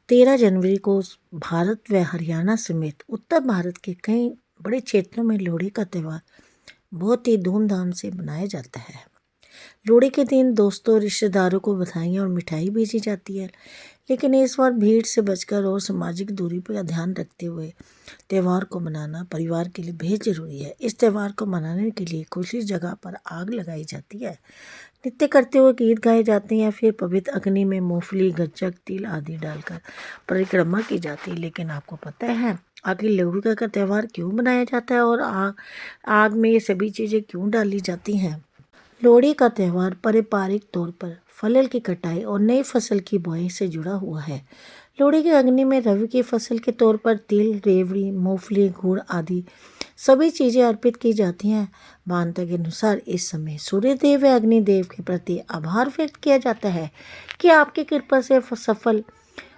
13 जनवरी को भारत व हरियाणा समेत उत्तर भारत के कई बड़े क्षेत्रों में लोहड़ी का त्यौहार बहुत ही धूमधाम से मनाया जाता है। लोहड़ी के दिन दोस्तों रिश्तेदारों को बधाइयाँ और मिठाई भेजी जाती है, लेकिन इस बार भीड़ से बचकर और सामाजिक दूरी पर ध्यान रखते हुए त्यौहार को मनाना परिवार के लिए बेहद ज़रूरी है। इस त्यौहार को मनाने के लिए खुली जगह पर आग लगाई जाती है, नृत्य करते हुए गीत गाए जाते हैं, फिर पवित्र अग्नि में मूंगफली, गज्जक, तिल आदि डालकर परिक्रमा की जाती है। लेकिन आपको पता है आखिर लोहड़ी का त्यौहार क्यों मनाया जाता है और आग में ये सभी चीज़ें क्यों डाली जाती हैं? लोहड़ी का त्यौहार पारंपरिक तौर पर फसल की कटाई और नई फसल की बुआई से जुड़ा हुआ है। लोहड़ी की अग्नि में रवि की फसल के तौर पर तिल, रेवड़ी, मूंगफली, गुड़ आदि सभी चीज़ें अर्पित की जाती हैं। मान्यता के अनुसार इस समय सूर्य देव व अग्निदेव के प्रति आभार व्यक्त किया जाता है कि आपकी कृपा से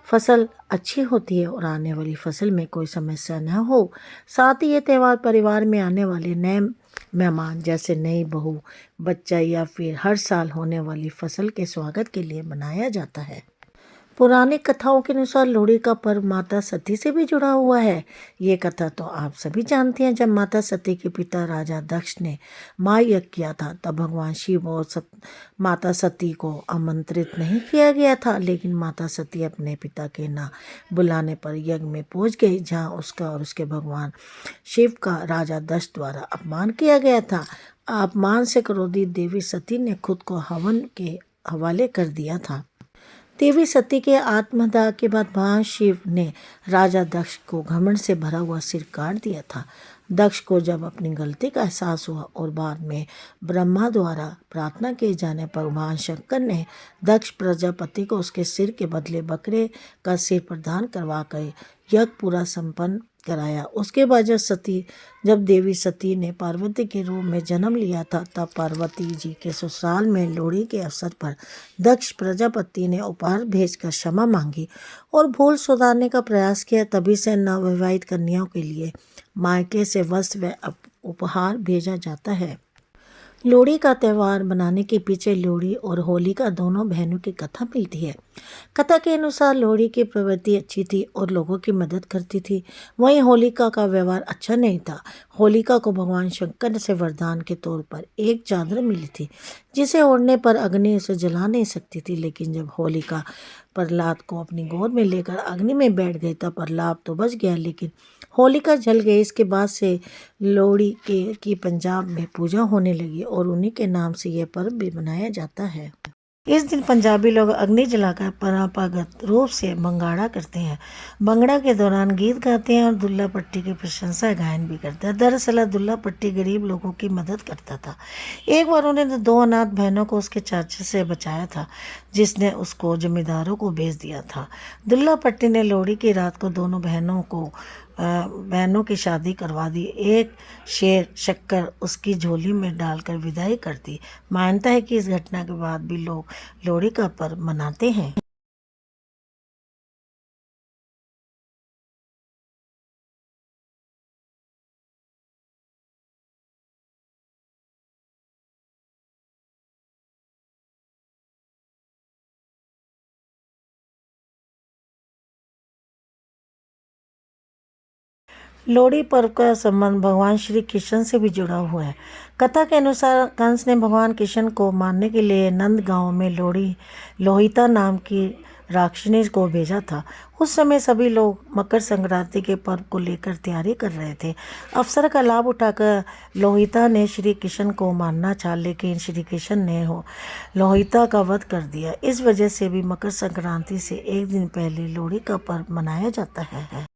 फसल अच्छी होती है और आने वाली फसल में कोई समस्या न हो। साथ ही ये त्यौहार परिवार में आने वाले नए मेहमान जैसे नई बहू, बच्चा या फिर हर साल होने वाली फसल के स्वागत के लिए मनाया जाता है। पौराणिक कथाओं के अनुसार लोहड़ी का पर्व माता सती से भी जुड़ा हुआ है। ये कथा तो आप सभी जानते हैं। जब माता सती के पिता राजा दक्ष ने महायज्ञ किया था, तब भगवान शिव और माता सती को आमंत्रित नहीं किया गया था, लेकिन माता सती अपने पिता के ना बुलाने पर यज्ञ में पहुंच गई, जहां उसका और उसके भगवान शिव का राजा दक्ष द्वारा अपमान किया गया था। अपमान से क्रोधित देवी सती ने खुद को हवन के हवाले कर दिया था। देवी सती के आत्मदाह के बाद भगवान शिव ने राजा दक्ष को घमंड से भरा हुआ सिर काट दिया था। दक्ष को जब अपनी गलती का एहसास हुआ और बाद में ब्रह्मा द्वारा प्रार्थना किए जाने पर भगवान शंकर ने दक्ष प्रजापति को उसके सिर के बदले बकरे का सिर प्रदान करवा कर यज्ञ पूरा संपन्न कराया। उसके बाद जब देवी सती ने पार्वती के रूप में जन्म लिया था, तब पार्वती जी के ससुराल में लोहड़ी के अवसर पर दक्ष प्रजापति ने उपहार भेजकर क्षमा मांगी और भूल सुधारने का प्रयास किया। तभी से नवविवाहित कन्याओं के लिए मायके से वस्त्र व उपहार भेजा जाता है। लोहड़ी का त्यौहार मनाने के पीछे लोहड़ी और होलिका दोनों बहनों की कथा मिलती है। कथा के अनुसार लोहड़ी की प्रवृत्ति अच्छी थी और लोगों की मदद करती थी, वहीं होलिका का व्यवहार अच्छा नहीं था। होलिका को भगवान शंकर से वरदान के तौर पर एक चादर मिली थी, जिसे ओढ़ने पर अग्नि उसे जला नहीं सकती थी। लेकिन जब होलिका प्रहलाद को अपनी गोद में लेकर अग्नि में बैठ गई, तब प्रहलाद तो बच गया, लेकिन होलिका जल गई। इसके बाद से लोहड़ी की पंजाब में पूजा होने लगी और उन्हीं के नाम से यह पर्व भी मनाया जाता है। इस दिन पंजाबी लोग अग्नि जलाकर परंपरागत रूप से भंगड़ा करते हैं। भंगड़ा के दौरान गीत गाते हैं और दुल्ला पट्टी की प्रशंसा गायन भी करते हैं। दरअसल दुल्ला पट्टी गरीब लोगों की मदद करता था। एक बार उन्होंने 2 अनाथ बहनों को उसके चाचा से बचाया था, जिसने उसको जमींदारों को भेज दिया था। दुल्ला पट्टी ने लोहड़ी की रात को दोनों बहनों की शादी करवा दी। एक शेर शक्कर उसकी झोली में डालकर विदाई कर दी। मान्यता है कि इस घटना के बाद भी लोग लोहड़ी का पर्व मनाते हैं। लोहड़ी पर्व का संबंध भगवान श्री कृष्ण से भी जुड़ा हुआ है। कथा के अनुसार कंस ने भगवान कृष्ण को मारने के लिए नंद गांव में लोहिता नाम की राक्षसी को भेजा था। उस समय सभी लोग मकर संक्रांति के पर्व को लेकर तैयारी कर रहे थे। अवसर का लाभ उठाकर लोहिता ने श्री कृष्ण को मारना चाहा, लेकिन श्री कृष्ण ने लोहिता का वध कर दिया। इस वजह से भी मकर संक्रांति से एक दिन पहले लोहड़ी का पर्व मनाया जाता है।